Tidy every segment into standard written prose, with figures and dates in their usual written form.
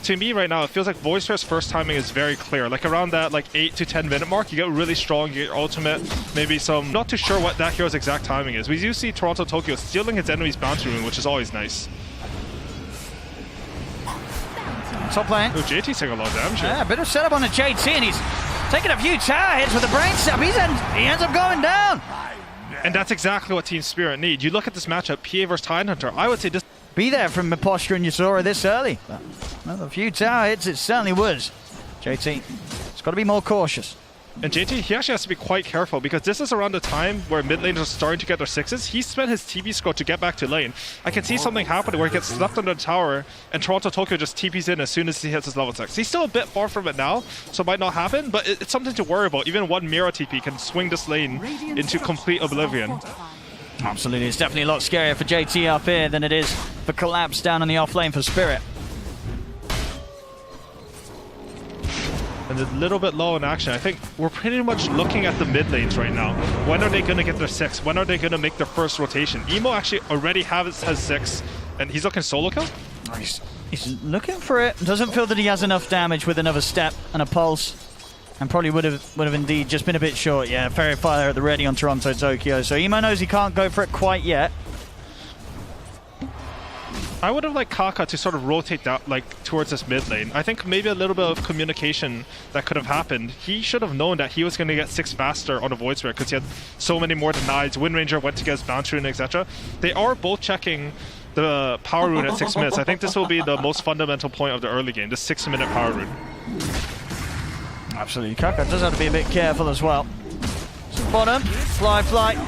to me right now, it feels like Voiceware's first timing is very clear. Like around that 8 to 10 minute mark, you get really strong, you get your ultimate, maybe some, not too sure what that hero's exact timing is. We do see Toronto Tokyo stealing his enemy's bounty rune, which is always nice. Top lane. Oh, JT's taking a lot of damage here. Yeah, a bit of setup on the JT, and he's taking a few tower hits with the brain stab. He ends up going down. And that's exactly what Team Spirit need. You look at this matchup, PA versus Tidehunter, I would say this... Be there from Miposhka and Yasura this early. But a few tower hits, it certainly was. JT, it's got to be more cautious. And JT, he actually has to be quite careful because this is around the time where mid laners are starting to get their sixes. He spent his TP score to get back to lane. I can see something happening where he gets left under the tower and Toronto Tokyo just TPs in as soon as he hits his level 6. He's still a bit far from it now, so it might not happen, but it's something to worry about. Even one Mira TP can swing this lane into complete oblivion. Absolutely, it's definitely a lot scarier for JT up here than it is for Collapse down on the off lane for Spirit. And a little bit low in action. I think we're pretty much looking at the mid lanes right now. When are they going to get their 6? When are they going to make their first rotation? Emo actually already has 6, and he's looking solo kill. He's looking for it. Doesn't feel that he has enough damage with another step and a pulse, and probably would have indeed just been a bit short. Yeah, Fairy Fire at the ready on Toronto Tokyo. So Emo knows he can't go for it quite yet. I would have liked Kaka to sort of rotate that towards this mid lane. I think maybe a little bit of communication that could have happened. He should have known that he was going to get 6 faster on a Void Spirit because he had so many more denies. Wind Ranger went to get his bounty rune, etc. They are both checking the power rune at 6 minutes. I think this will be the most fundamental point of the early game, the 6-minute power rune. Absolutely, Kaka does have to be a bit careful as well. Bottom, fly.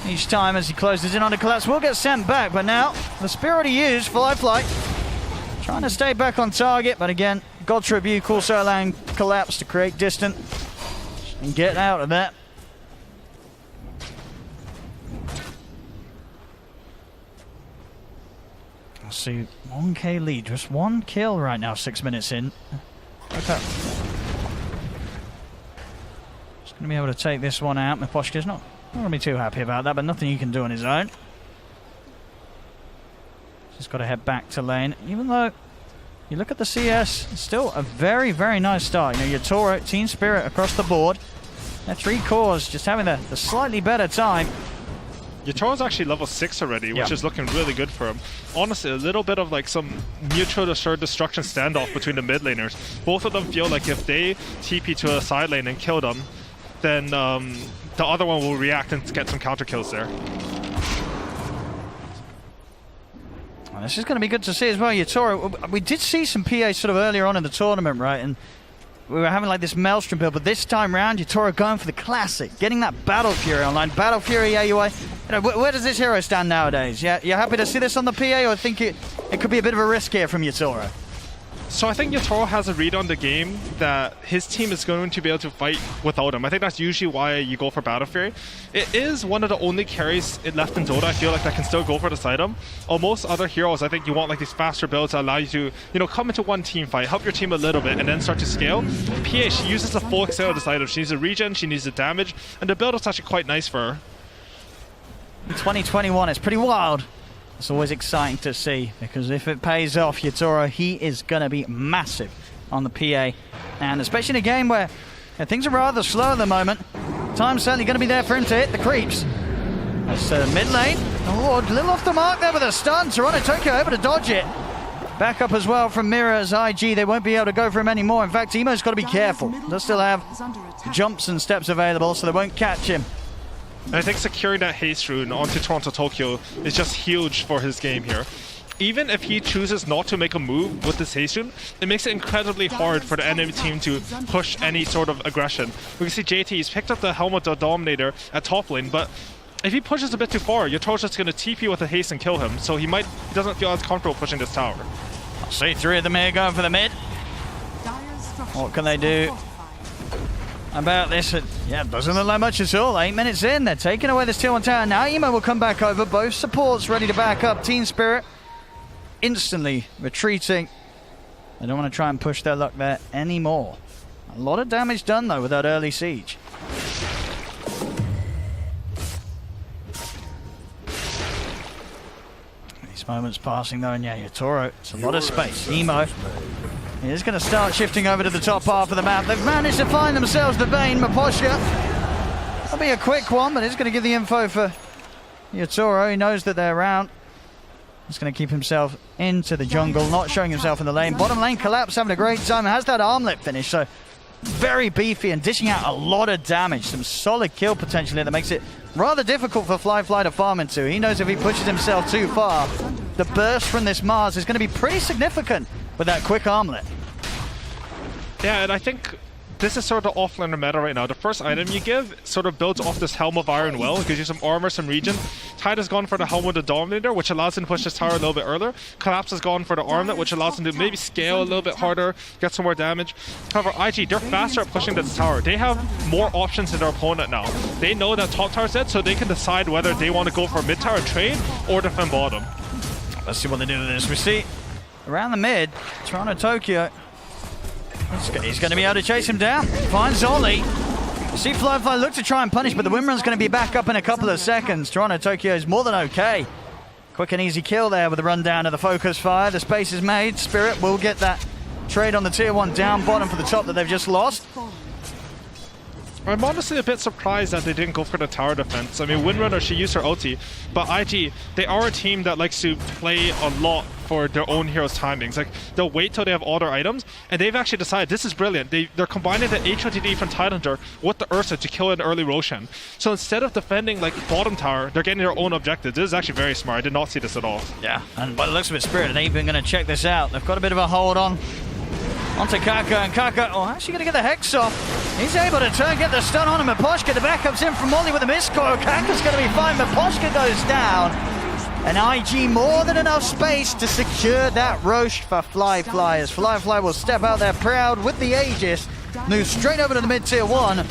Each time as he closes in on the Collapse will get sent back, but now the Spirit he used, fly. Trying to stay back on target, but again, God Tribute, also allowing Collapse to create distance and get out of that. Let's see, 1k lead, just 1 kill right now, 6 minutes in. Okay. Just going to be able to take this one out. Miposhka's not going to be too happy about that, but nothing he can do on his own. Just got to head back to lane. Even though you look at the CS, it's still a very, very nice start. You know, your Toro, Team Spirit across the board. Their 3 cores just having the slightly better time. Yatoro's actually level 6 already, which is looking really good for him. Honestly, a little bit of some mutual assured destruction standoff between the mid laners. Both of them feel like if they TP to a side lane and kill them, then the other one will react and get some counter kills there. Well, this is going to be good to see as well. Yatoro, we did see some PA sort of earlier on in the tournament, right? And we were having this Maelstrom build, but this time round, Yatoro going for the classic, getting that Battle Fury online. Battle Fury AUI. You know, where does this hero stand nowadays? Yeah, you're happy to see this on the PA, or think it could be a bit of a risk here from Yatoro? So I think Yatoro has a read on the game that his team is going to be able to fight without him. I think that's usually why you go for Battle Fury. It is one of the only carries left in Dota, I feel like, that can still go for the side item. On most other heroes, I think you want these faster builds that allow you to, come into one team fight, help your team a little bit, and then start to scale. PA, she uses the full extent of this item. She needs the regen, she needs the damage, and the build is actually quite nice for her. In 2021, it's pretty wild. It's always exciting to see, because if it pays off, Yatoro, he is going to be massive on the PA. And especially in a game where things are rather slow at the moment, time's certainly going to be there for him to hit the creeps. That's mid lane. Oh, a little off the mark there with a stun. Toronto Tokyo able to dodge it. Back up as well from Mira's IG. They won't be able to go for him anymore. In fact, Emo's got to be careful. They'll still have jumps and steps available, so they won't catch him. And I think securing that haste rune onto Toronto Tokyo is just huge for his game here. Even if he chooses not to make a move with this haste rune, it makes it incredibly hard for the enemy team to push any sort of aggression. We can see JT, he's picked up the Helmet of Dominator at top lane, but if he pushes a bit too far, Yatoro's just going to TP with a haste and kill him, so he doesn't feel as comfortable pushing this tower. I'll see 3 of them here going for the mid. What can they do about this? Yeah, doesn't look like much at all. 8 minutes in, they're taking away this tier 1 tower. Now Emo will come back over. Both supports ready to back up. Team Spirit instantly retreating. They don't want to try and push their luck there anymore. A lot of damage done though with that early siege. Moments passing though, and yeah, Yatoro, it's a lot of space. Emo is going to start shifting over to the top half of the map. They've managed to find themselves the Bane. Miposhka, that'll be a quick one, but it's going to give the info for Yatoro. He knows that they're around. He's going to keep himself into the jungle, not showing himself in the lane. Bottom lane, Collapse having a great time. Has that armlet finish, so very beefy and dishing out a lot of damage. Some solid kill potentially that makes it rather difficult for Fly to farm into. He knows if he pushes himself too far, the burst from this Mars is going to be pretty significant with that quick armlet. Yeah, and I think this is sort of the offlaner meta right now. The first item you give sort of builds off this Helm of Iron Will. It gives you some armor, some regen. Tide has gone for the Helm of the Dominator, which allows him to push his tower a little bit earlier. Collapse has gone for the armlet, which allows him to maybe scale a little bit harder, get some more damage. However, IG, they're faster at pushing this tower. They have more options than their opponent now. They know that top tower's dead, so they can decide whether they want to go for mid tower trade or defend bottom. Let's see what they do with this. We see around the mid, Toronto Tokyo. He's going to be able to chase him down. Finds Ollie. See Fly look to try and punish, but the windrun's going to be back up in a couple of seconds. Toronto Tokyo is more than okay. Quick and easy kill there with the rundown of the focus fire. The space is made. Spirit will get that trade on the tier 1 down bottom for the top that they've just lost. I'm honestly a bit surprised that they didn't go for the tower defense. I mean, Windrunner, she used her ulti, but IG, they are a team that likes to play a lot for their own heroes' timings. Like, they'll wait till they have all their items, and they've actually decided this is brilliant. They're combining the HOTD from Tidehunter with the Ursa to kill an early Roshan. So instead of defending like bottom tower, they're getting their own objectives. This is actually very smart. I did not see this at all. Yeah, and by the looks of it, Spirit ain't even going to check this out. They've got a bit of a hold onto Kaka, and Kaka, actually going to get the Hex off. He's able to get the stun on him. Miposhka, the backup's in from Molly with a miscoil. Kaka's going to be fine. Miposhka goes down. And IG more than enough space to secure that Roche for Fly. As Fly will step out there proud with the Aegis. Move straight over to the mid tier 1.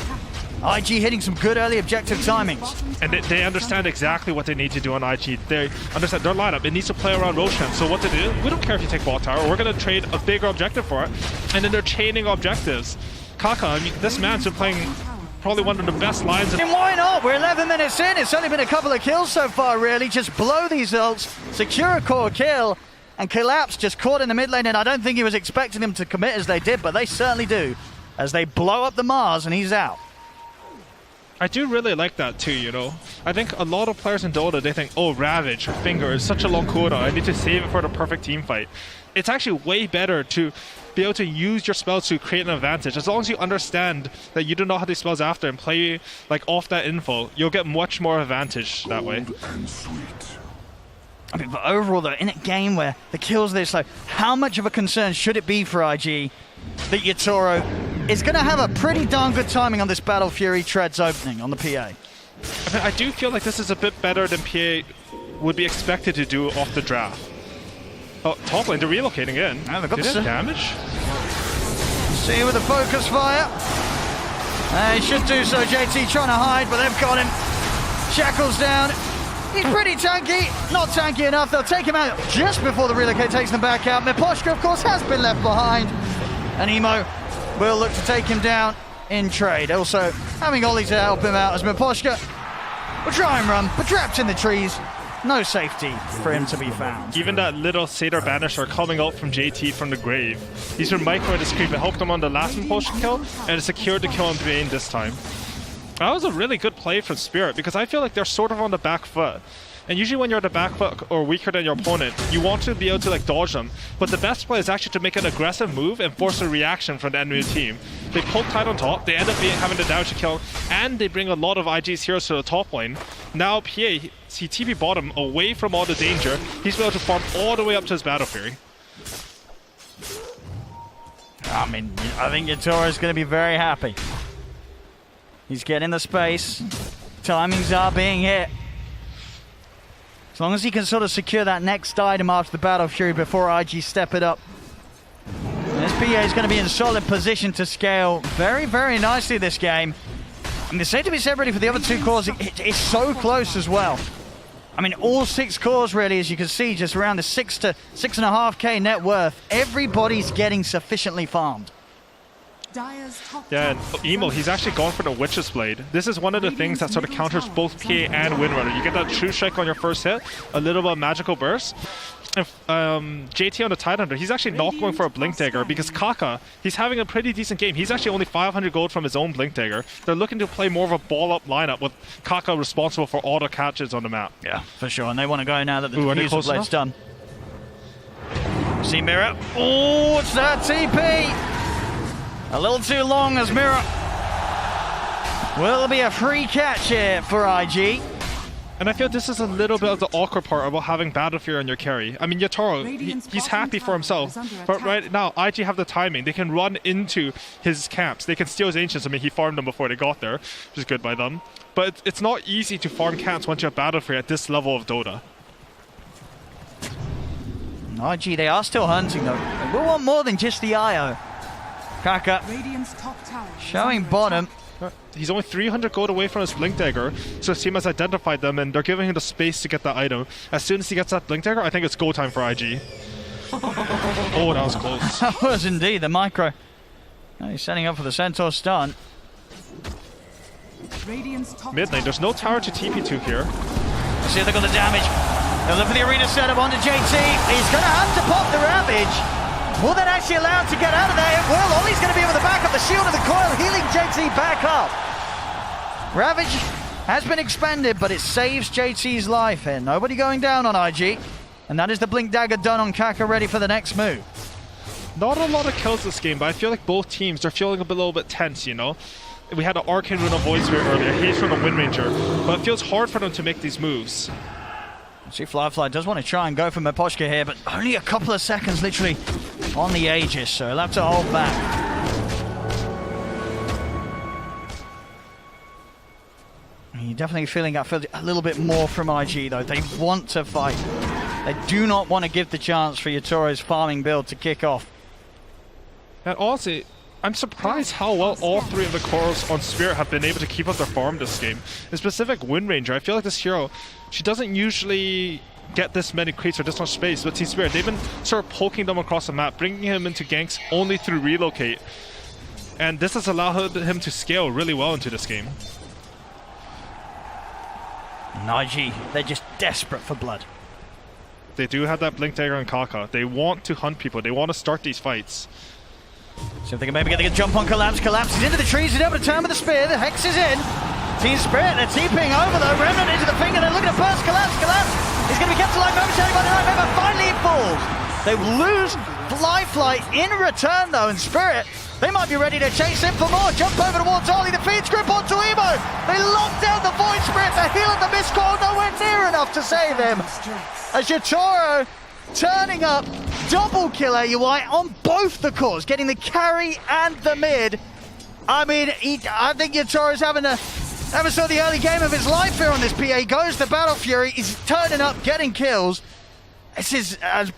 IG hitting some good early objective timings. And they understand exactly what they need to do on IG. They understand their lineup. It needs to play around Roshan. So what they do, we don't care if you take bot tower. We're going to trade a bigger objective for it. And then they're chaining objectives. Kaka, I mean, this man's been playing probably one of the best lines. And why not? We're 11 minutes in. It's only been a couple of kills so far, really. Just blow these ults, secure a core kill, and Collapse just caught in the mid lane. And I don't think he was expecting them to commit as they did, but they certainly do. As they blow up the Mars and he's out. I do really like that too, you know. I think a lot of players in Dota, they think, oh, Ravage, Finger is such a long cooldown. I need to save it for the perfect team fight. It's actually way better to be able to use your spells to create an advantage. As long as you understand that you don't know how these spells after and play like off that info, you'll get much more advantage that way. I mean, but overall though, in a game where the kills are this low, how much of a concern should it be for IG that Yatoro is going to have a pretty darn good timing on this Battle Fury Treads opening on the PA? I mean, I do feel like this is a bit better than PA would be expected to do off the draft. Oh, top lane, they're relocating in. Oh, they've got some damage. See with the focus fire. He should do so, JT trying to hide, but they've got him. Shackles down. He's pretty tanky, not tanky enough. They'll take him out just before the relocate takes them back out. Miposhka, of course, has been left behind. And Emo will look to take him down in trade. Also, having Ollie to help him out as Miposhka will try and run, but trapped in the trees. No safety for him to be found. Even that little Satyr Banisher coming out from JT from the grave. He's been micro this creep. It helped him on the last Impulsion kill, and it secured the kill on Bane this time. That was a really good play from Spirit, because I feel like they're sort of on the back foot. And usually when you're on the back foot or weaker than your opponent, you want to be able to like dodge them. But the best play is actually to make an aggressive move and force a reaction from the enemy team. They poke tight on top, they end up having the damage to kill, and they bring a lot of IG's heroes to the top lane. Now PA, he TP bottom away from all the danger. He's able to farm all the way up to his Battle Fury. I mean, I think Yatoro is going to be very happy. He's getting the space. Timings are being hit. As long as he can sort of secure that next item after the Battle Fury before IG step it up. This PA is going to be in solid position to scale very, very nicely this game. And the same to be said really for the other two cores. It's so close as well. I mean, all 6 cores really, as you can see, just around the 6 to 6.5k net worth. Everybody's getting sufficiently farmed. Yeah, and Emo, he's actually gone for the Witch's Blade. This is one of the things that sort of counters both PA and Windrunner. You get that True Strike on your first hit, a little bit of Magical Burst. And JT on the Tidehunter, he's actually not going for a Blink Dagger because Kaka, he's having a pretty decent game. He's actually only 500 gold from his own Blink Dagger. They're looking to play more of a ball-up lineup with Kaka responsible for all the catches on the map. Yeah, for sure. And they want to go now that the Diffuser Blade's done. See Mirror. Oh, it's that TP! A little too long as Mirror. Will be a free catch here for IG. And I feel this is a little bit of the awkward part about having Battlefield on your carry. I mean, Yatoro, he's happy for himself, but right now, IG have the timing. They can run into his camps. They can steal his Ancients. I mean, he farmed them before they got there, which is good by them. But it's not easy to farm camps once you have Battlefield at this level of Dota. IG, they are still hunting though. They will want more than just the IO. Kaka showing bottom. He's only 300 gold away from his Blink Dagger, so his team has identified them and they're giving him the space to get that item. As soon as he gets that Blink Dagger, I think it's go time for IG. Oh, that was close. That was indeed the micro. Now he's setting up for the Centaur stun. Mid lane, there's no tower to TP to here. Let's see if they got the damage. They'll look for the arena setup onto JT. He's going to have to pop the Ravage. Will that actually allow him to get out of there? It will. Ollie's going to be able to back up the shield of the coil, healing JT back up. Ravage has been expended, but it saves JT's life here. Nobody going down on IG. And that is the Blink Dagger done on Kaka, ready for the next move. Not a lot of kills this game, but I feel like both teams are feeling a little bit tense, you know? We had an Arcane Rune of Void Spirit earlier, Haste from the Wind Ranger, but it feels hard for them to make these moves. See, Firefly does want to try and go for Miposhka here, but only a couple of seconds literally on the Aegis, so he'll have to hold back. You're definitely feeling that a little bit more from IG though. They want to fight. They do not want to give the chance for Yatoro's farming build to kick off. And also, I'm surprised how well all three of the cores on Spirit have been able to keep up their farm this game. In specific, Wind Ranger, I feel like this hero, she doesn't usually get this many creeps or this much space, but Team Spirit, they've been sort of poking them across the map, bringing him into ganks only through relocate. And this has allowed him to scale really well into this game. And IG, they're just desperate for blood. They do have that Blink Dagger and Kaka. They want to hunt people. They want to start these fights. So if they can maybe get a jump on Collapse. Collapse is into the trees. He's able to turn with the spear. The Hex is in. Team Spirit, they're TPing over though. Remnant into the finger. They're looking to burst Collapse. Collapse is going to be kept alive momentarily by the Night Member. Finally it falls. They lose Fly in return though. And Spirit, they might be ready to chase him for more. Jump over towards Ollie. The feeds grip onto Emo. They lock down the Void Spirit. The heal of the Mist Coil nowhere near enough to save him. As Yatoro turning up, double kill AUI on both the cores, getting the carry and the mid. I mean, I think Yatoro's having sort of the early game of his life here on this PA. Goes to Battle Fury, he's turning up, getting kills. This is as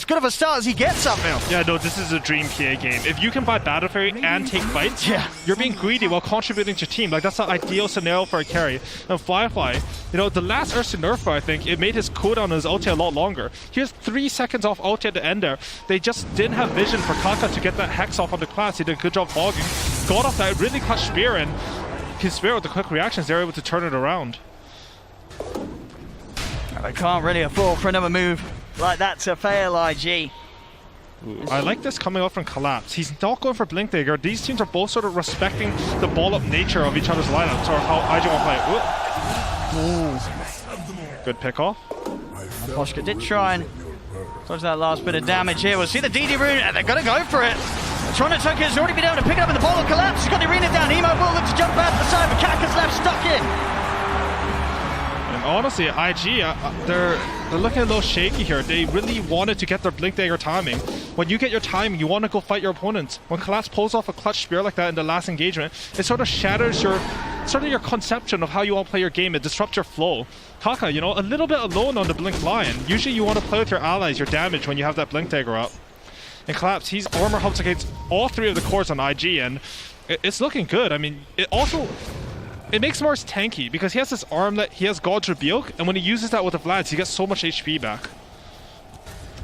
good of a start as he gets up now. Yeah, no, this is a dream PA game. If you can buy Battle Fury and take fights, you're being greedy while contributing to your team. Like, that's the ideal scenario for a carry. And Firefly, you know, the last Ursa nerf, I think, it made his cooldown on his ulti a lot longer. He has 3 seconds off ulti at the end there. They just didn't have vision for Kaka to get that Hex off on the class. He did a good job hogging. Got off that really clutch spear, and his spear with the quick reactions, they're able to turn it around. They can't really afford for another move like that to fail IG. Ooh, I like this coming out from Collapse. He's not going for Blink Dagger. These teams are both sort of respecting the ball-up nature of each other's lineups, or how IG will play. Ooh. Good pick off. Poshka did try and dodge that last bit of damage here. We'll see the DD rune, and they're going to go for it. Chronotucker has already been able to pick it up in the ball of Collapse. He's got the arena down. Emo will look to jump out to the side, but Kaka's left stuck in. Honestly, IG, they're looking a little shaky here. They really wanted to get their Blink Dagger timing. When you get your timing, you want to go fight your opponents. When Collapse pulls off a clutch spear like that in the last engagement, it sort of shatters your conception of how you want to play your game. It disrupts your flow. Kaka, you know, a little bit alone on the Blink Lion. Usually you want to play with your allies, your damage, when you have that Blink Dagger up. And Collapse, he's armor helps against all 3 of the cores on IG, and it's looking good. I mean, it makes Mars tanky because he has this arm that he has God's Rebuke, and when he uses that with the Vlads, he gets so much HP back.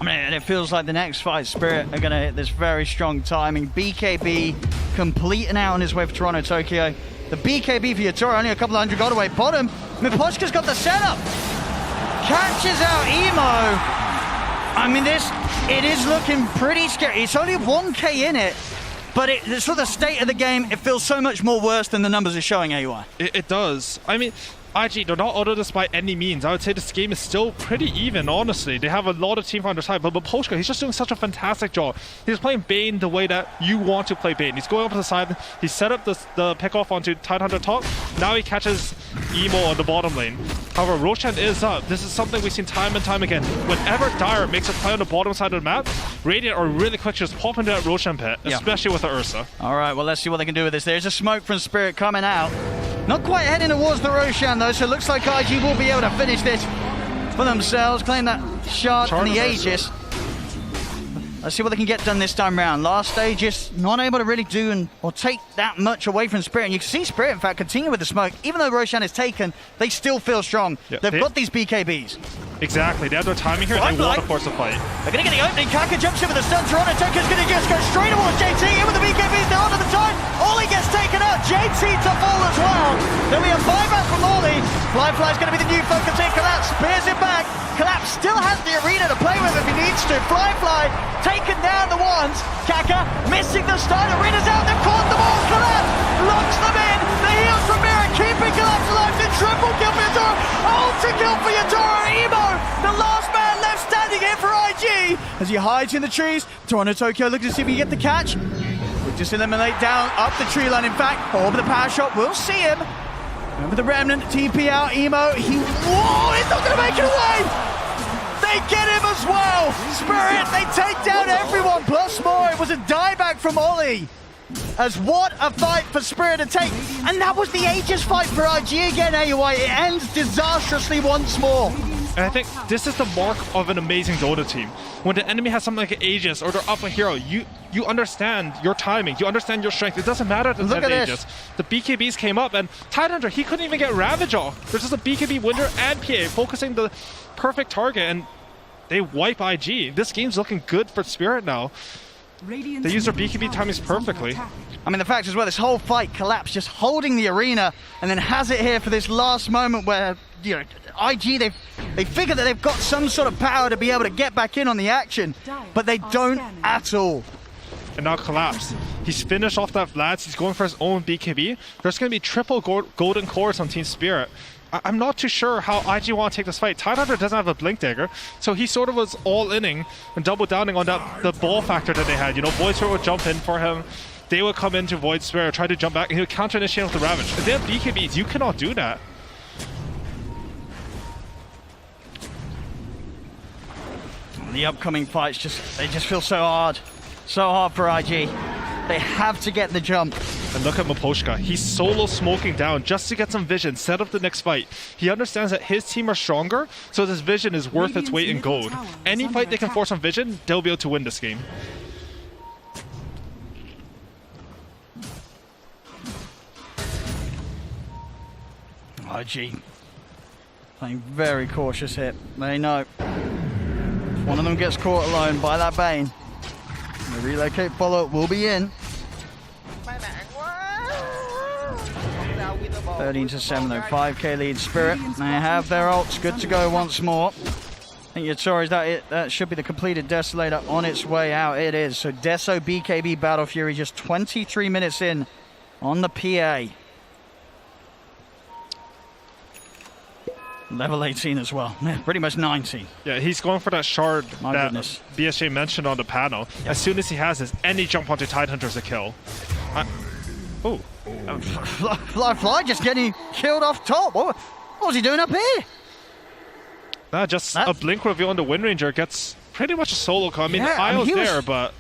I mean, and it feels like the next fight, Spirit are going to hit this very strong timing. BKB completing out on his way for Toronto, Tokyo. The BKB for Yatoro, only a couple of hundred gold away. Bottom, Miposhka's got the setup. Catches out Emo. I mean, it is looking pretty scary. It's only 1k in it, but it's sort of the state of the game. It feels so much more worse than the numbers are showing, AUI. It does. I mean, IG, they're not out of this by any means. I would say this game is still pretty even, honestly. They have a lot of team on their side, but Miposhka, he's just doing such a fantastic job. He's playing Bane the way that you want to play Bane. He's going up to the side. He set up the pick-off onto Tidehunter top. Now he catches Emo on the bottom lane. However, Roshan is up. This is something we've seen time and time again. Whenever Dire makes a play on the bottom side of the map, Radiant are really quick to just pop into that Roshan pit, especially with the Ursa. All right, well, let's see what they can do with this. There's a smoke from Spirit coming out. Not quite heading towards the Roshan, though, so it looks like IG will be able to finish this for themselves, claim that shard from the Aegis. Let's see what they can get done this time round. Last Aegis not able to really do or take that much away from Spirit. And you can see Spirit, in fact, continue with the smoke. Even though Roshan is taken, they still feel strong. Yep. They've got these BKBs. Exactly. They have their timing here. They want to force a fight. They're going to get the opening. Kaka jumps in with a stun. Toronto Toka's going to just go straight towards JT. In with the BKBs. They're onto the time. Ollie gets taken out. JT to fall as well. Then we have buyback from Ollie. Flyfly's going to be the new focus here. Collapse spears it back. Collapse still has the arena to play with if he needs to. Flyfly taken down the ones. Kaka missing the stun. Arena's out. They've caught them all. Collapse locks them in. The heals from Mirror keeping Collapse alive. The triple kill for Yatoro. Ultra kill for Yatoro. Emo, the last man left standing here for IG. As he hides in the trees. Toronto Tokyo looking to see if he can get the catch. We'll just eliminate down up the tree line. In fact, over the power shot. We'll see him. Remember the Remnant, TP out, Emo. Whoa, he's not going to make it away. They get him as well. Spirit, they take down everyone, plus more. It was a dieback from Ollie. As what a fight for Spirit to take. And that was the Aegis fight for IG again, AUI. It ends disastrously once more. And I think this is the mark of an amazing Dota team. When the enemy has something like an Aegis or they're up a hero, you understand your timing, you understand your strength. It doesn't matter that they have Aegis. The BKBs came up and Tidehunter, he couldn't even get Ravage off. There's just a BKB winner and PA focusing the perfect target and they wipe IG. This game's looking good for Spirit now. They use their BKB timings perfectly. I mean, the fact is, well, this whole fight collapsed, just holding the arena, and then has it here for this last moment where, you know, IG, they figure that they've got some sort of power to be able to get back in on the action, but they don't at all. And now Collapse. He's finished off that Vlad. He's going for his own BKB. There's going to be triple golden cores on Team Spirit. I'm not too sure how IG want to take this fight. Tidehunter doesn't have a Blink Dagger, so he sort of was all-inning and double-downing on the ball factor that they had. You know, Void Spirit would jump in for him. They would come into Void Spirit, try to jump back, and he would counter-initiate with the Ravage. If they have BKBs, you cannot do that. The upcoming fights, they just feel so hard. So hard for IG. They have to get the jump. And look at Miposhka. He's solo smoking down just to get some vision, set up the next fight. He understands that his team are stronger, so this vision is worth its weight in gold. Any fight they can force on vision, they'll be able to win this game. IG playing very cautious here. They know if one of them gets caught alone by that Bane, the relocate follow-up will be in. 13-7 though, 5k lead Spirit. They have their ults good to go once more. I think Yatoro's that should be the completed Desolator on its way out. It is. So Deso BKB Battle Fury just 23 minutes in on the PA. Level 18 as well. Yeah, pretty much 19. Yeah, he's going for that shard that goodness. BSJ mentioned on the panel. Yep. As soon as he has this, any jump onto Tidehunter's a kill. Oh. Fly just getting killed off top. What was he doing up here? Just a blink reveal on the Wind Ranger gets pretty much a solo call. I mean, Isle's there, but...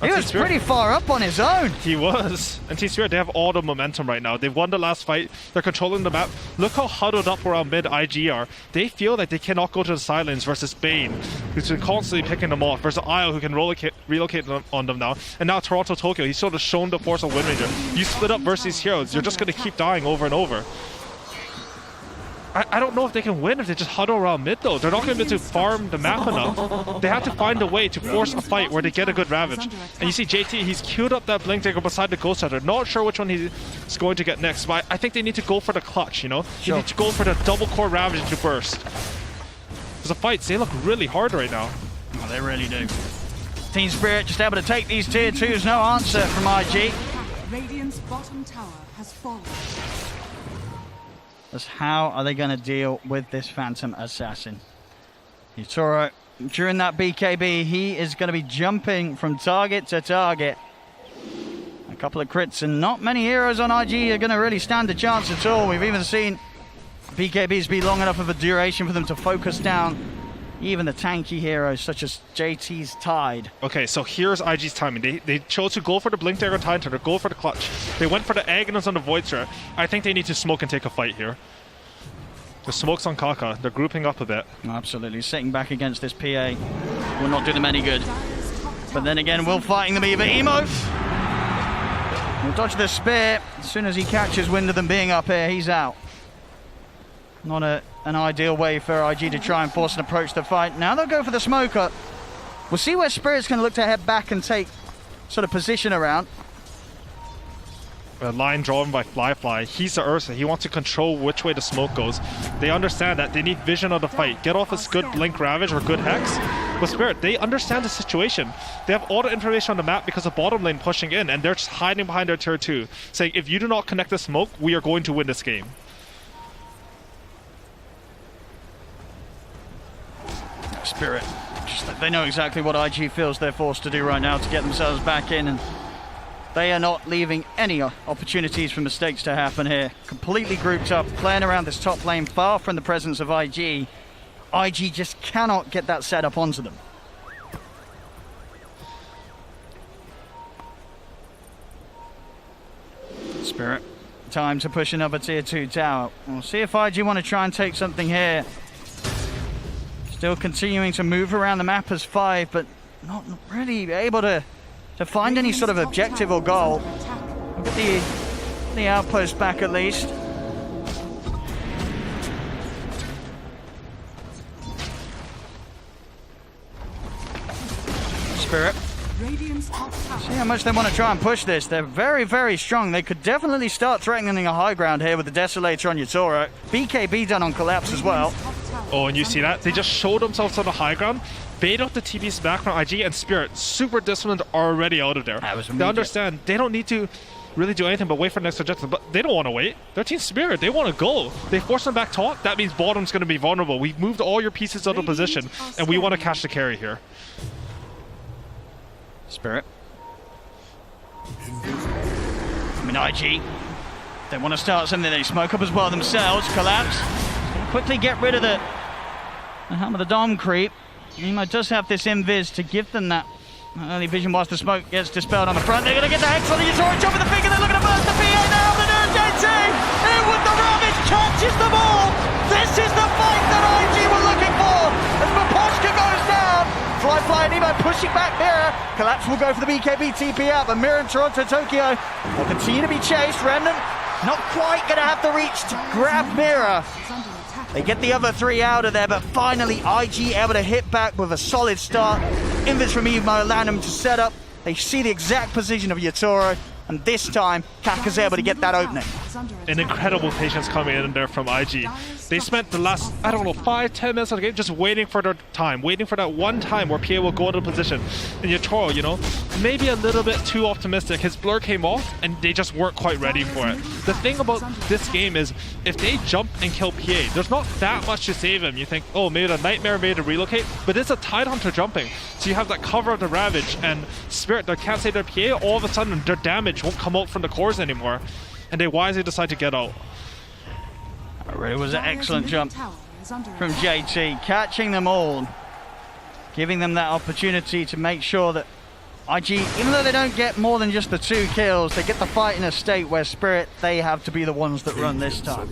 He was pretty far up on his own. He was. And Team Spirit, they have all the momentum right now. They've won the last fight. They're controlling the map. Look how huddled up around mid IG are. They feel like they cannot go to the sidelines versus Bane, who's been constantly picking them off, versus Isle, who can relocate on them now. And now Toronto Tokyo, he's sort of shown the force of Wind Ranger. You split up versus heroes, you're just going to keep dying over and over. I don't know if they can win if they just huddle around mid though. They're not going to be able to farm the map enough. They have to find a way to force a fight where they get a good Ravage. And you see JT, he's queued up that Blink Dagger beside the Ghost Rider. Not sure which one he's going to get next, but I think they need to go for the clutch, you know? Sure. They need to go for the double core Ravage to burst. Because the fights, they look really hard right now. Oh, they really do. Team Spirit just able to take these tier 2s, no answer from IG. Radiant's bottom tower has fallen. Just how are they going to deal with this Phantom Assassin? Yutoro, during that BKB, he is going to be jumping from target to target. A couple of crits and not many heroes on IG are going to really stand a chance at all. We've even seen BKBs be long enough of a duration for them to focus down even the tanky heroes such as JT's Tide. Okay, so here's IG's timing. They chose to go for the Blink Dagger Tide Turtle, go for the clutch. They went for the Aghanos on the Void Threat. I think they need to smoke and take a fight here. The smoke's on Kaka. They're grouping up a bit. Absolutely. Sitting back against this PA will not do them any good. But then again, will fighting them either. Emo will dodge the spear. As soon as he catches wind of them being up here, he's out. Not an ideal way for IG to try and force an approach to the fight. Now they'll go for the smoker. We'll see where Spirit's going to look to head back and take sort of position around. A line drawn by Fly. He's the Ursa. He wants to control which way the smoke goes. They understand that. They need vision of the fight. Get off his good Blink Ravage or good Hex. But Spirit, they understand the situation. They have all the information on the map because of bottom lane pushing in, and they're just hiding behind their tier 2, saying, if you do not connect the smoke, we are going to win this game. Spirit, just they know exactly what IG feels they're forced to do right now to get themselves back in, and they are not leaving any opportunities for mistakes to happen here. Completely grouped up, playing around this top lane, far from the presence of IG. IG just cannot get that setup onto them. Spirit, time to push another tier 2 tower. We'll see if IG want to try and take something here. Still continuing to move around the map as 5, but not really able to find any sort of objective or goal. Look at the outpost back at least. Spirit. See how much they want to try and push this. They're very, very strong. They could definitely start threatening a high ground here with the Desolator on Yutoro. BKB done on Collapse as well. Oh, and you see that? They just showed themselves on the high ground, bait out the TP's back from IG, and Spirit, super disciplined, already out of there. They understand they don't need to really do anything but wait for the next objective, but they don't want to wait. Their team Spirit, they want to go. They force them back top, that means bottom's going to be vulnerable. We've moved all your pieces out of position, and we want to catch the carry here. Spirit. I mean, IG, they want to start something. They smoke up as well themselves. Collapse. Quickly get rid of the Helm of the Dom creep. Nemo does have this invis to give them that early vision whilst the smoke gets dispelled on the front. They're going to get the Hex on the Yutoro, jump with the finger. They're looking to burst the PA now. The new JT in with the Ravage catches them all. This is the fight that IG were looking for. As Maposhka goes down. Fly and Nemo pushing back Mirror. Collapse will go for the BKB TP out, but Mirror and Toronto Tokyo will continue to be chased. Remnant not quite going to have the reach to grab Mirror. They get the other 3 out of there, but finally IG able to hit back with a solid start. Invis from Emo allowing them to set up. They see the exact position of Yutoro, and this time Kaka's able to get that opening. An incredible patience coming in there from IG. They spent the last, 5-10 minutes of the game just waiting for their time, waiting for that one time where PA will go into position. And Yutoro, maybe a little bit too optimistic. His blur came off and they just weren't quite ready for it. The thing about this game is if they jump and kill PA, there's not that much to save him. You think, oh, maybe the Nightmare made to relocate, but it's a Tidehunter jumping. So you have that cover of the Ravage and Spirit that can't save their PA, all of a sudden their damage won't come out from the cores anymore. And they wisely decide to get out. It was an excellent jump from JT, catching them all, giving them that opportunity to make sure that IG, even though they don't get more than just the 2 kills, they get the fight in a state where Spirit, they have to be the ones that run this time.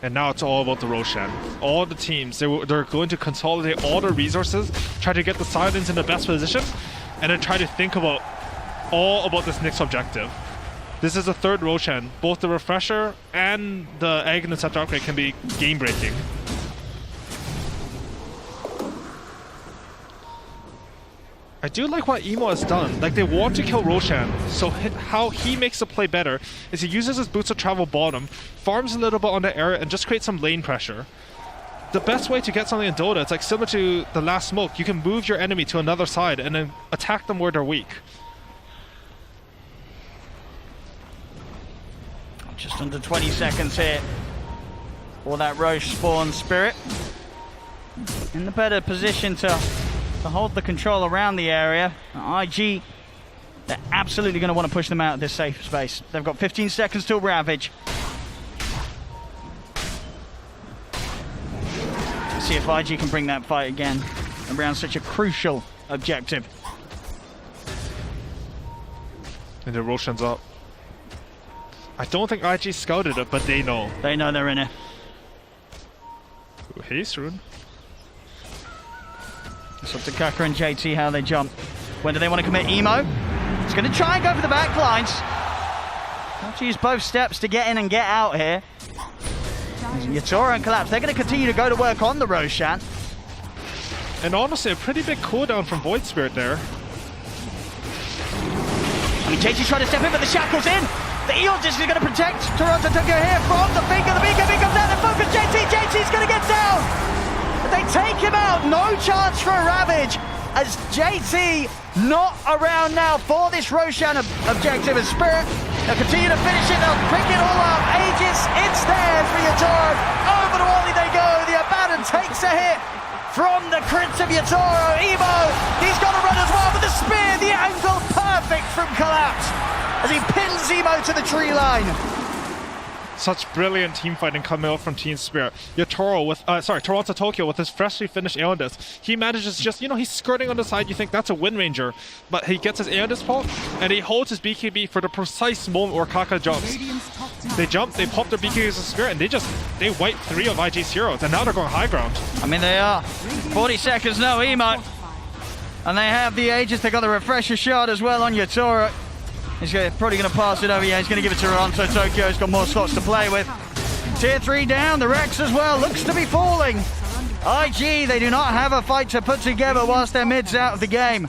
And now it's all about the Roshan. All the teams, they're going to consolidate all their resources, try to get the Silence in the best position, and then try to think about all about this next objective. This is the third Roshan. Both the Refresher and the Egg and the Scepter upgrade can be game-breaking. I do like what Emo has done. Like, they want to kill Roshan, so how he makes the play better is he uses his boots to travel bottom, farms a little bit on the area, and just creates some lane pressure. The best way to get something in Dota, it's like similar to the last smoke, you can move your enemy to another side and then attack them where they're weak. Just under 20 seconds here for that Roche spawn Spirit. In the better position to hold the control around the area. IG, they're absolutely going to want to push them out of this safe space. They've got 15 seconds till Ravage. Let's see if IG can bring that fight again around such a crucial objective. And the Roshan's up. I don't think IG scouted it, but they know. They know they're in it. Ooh, hey, Srun. It's up to Kaka and JT how they jump. When do they want to commit Emo? He's going to try and go for the back lines. Have to use both steps to get in and get out here. Yatora and Collapse, they're going to continue to go to work on the Roshan. And honestly, a pretty big cooldown from Void Spirit there. I mean, JT's trying to step in, but the Shackle's in. The Eon Disc is going to protect Toronto Tokyo here from the finger. The beacon comes out and focus JT's going to get down. They take him out, no chance for a Ravage, as JT not around now for this Roshan objective. As Spirit, they'll continue to finish it, they'll pick it all up. Aegis, it's theirs for Yatoro. Over to Wally they go, the Abaddon takes a hit from the crits of Yatoro. Emo, he's got to run as well, but the spear, the angle perfect from Collapse, as he pins Emo to the tree line. Such brilliant team fighting coming out from Team Spirit. Yatoro with, Toronto Tokyo with his freshly finished Aeon Disc. He manages just, he's skirting on the side. You think that's a Wind Ranger, but he gets his Aeon Disc pop and he holds his BKB for the precise moment where Kaka jumps. They jump, they pop their BKBs of Spirit, and they wipe 3 of IG's heroes, and now they're going high ground. I mean, they are. 40 seconds, no Emo. And they have the Aegis, they got the Refresher shot as well on Yatoro. He's probably going to pass it over. Yeah, he's going to give it to Toronto Tokyo. He's got more slots to play with. Tier 3 down. The Rex as well looks to be falling. IG, they do not have a fight to put together whilst their mid's out of the game.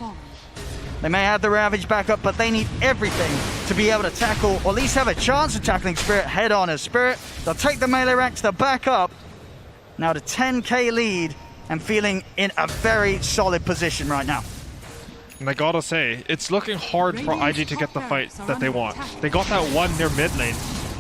They may have the Ravage back up, but they need everything to be able to tackle, or at least have a chance of tackling Spirit head on. As Spirit, they'll take the melee ranks, they'll back up. Now to 10k lead and feeling in a very solid position right now. And I gotta say, it's looking hard for IG to get the fight that they want. They got that one near mid lane,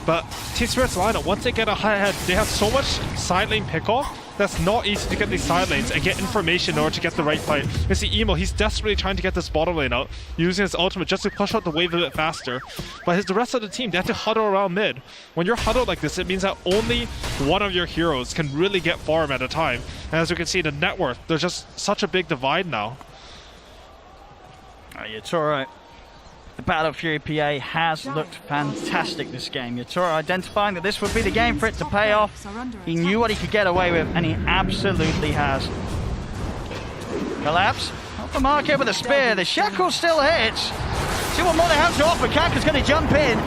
but Team Spirit's lineup, once they get ahead, they have so much side lane pickoff that's not easy to get these side lanes and get information in order to get the right fight. You see Emo, he's desperately trying to get this bottom lane out, using his ultimate just to push out the wave a bit faster. But the rest of the team, they have to huddle around mid. When you're huddled like this, it means that only one of your heroes can really get farm at a time. And as you can see, the net worth, there's just such a big divide now. Yatoro, the Battle Fury PA has looked fantastic this game. Yatoro identifying that this would be the game for it to pay off. He knew what he could get away with, and he absolutely has. Collapse, off the mark here with a spear. The Shackle still hits. See what more they have to offer. Kaka's going to jump in.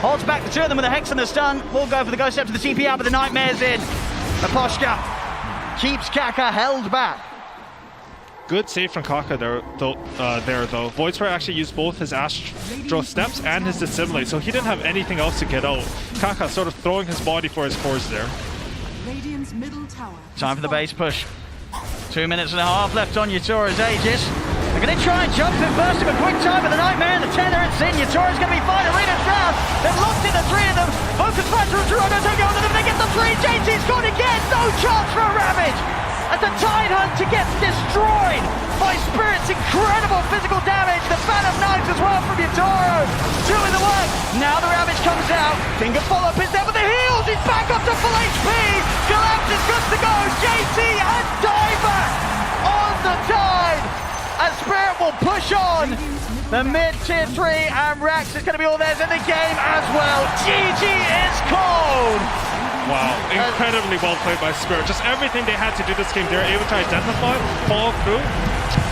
Holds back the two of them with a Hex and the stun. Will go for the Ghost Step to the TP out, but the Nightmare's in. Aposhka keeps Kaka held back. Good save from Kaka there, though. Void Spirit actually used both his Astro Steps and his Dissimulate, so he didn't have anything else to get out. Kaka sort of throwing his body for his cores there. Time for the base push. 2 minutes and a half left on Yatoro's Aegis. They're going to try and jump in first of a quick time, but the Nightmare and the Tether, it's in. Yatoro's going to be fine. Arena's round. They've locked in the 3 of them. Focus flash from Toronto. Take on them. They get the 3. JT's gone again. No chance for a Ravage. As the Tide Hunt gets destroyed by Spirit's incredible physical damage. The Fan of Knives as well from Yatoro. Doing the work. Now the Ravage comes out. Finger follow-up is there with the heals. He's back up to full HP. Collapse is good to go. JT and Diver on the Tide. As Spirit will push on. The mid-tier 3 and Rax is going to be all theirs in the game as well. GG is called. Wow, incredibly well played by Spirit. Just everything they had to do this game, they were able to identify, follow through,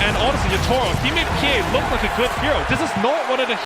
and honestly, Yatoro, he made PA look like a good hero. This is not one of the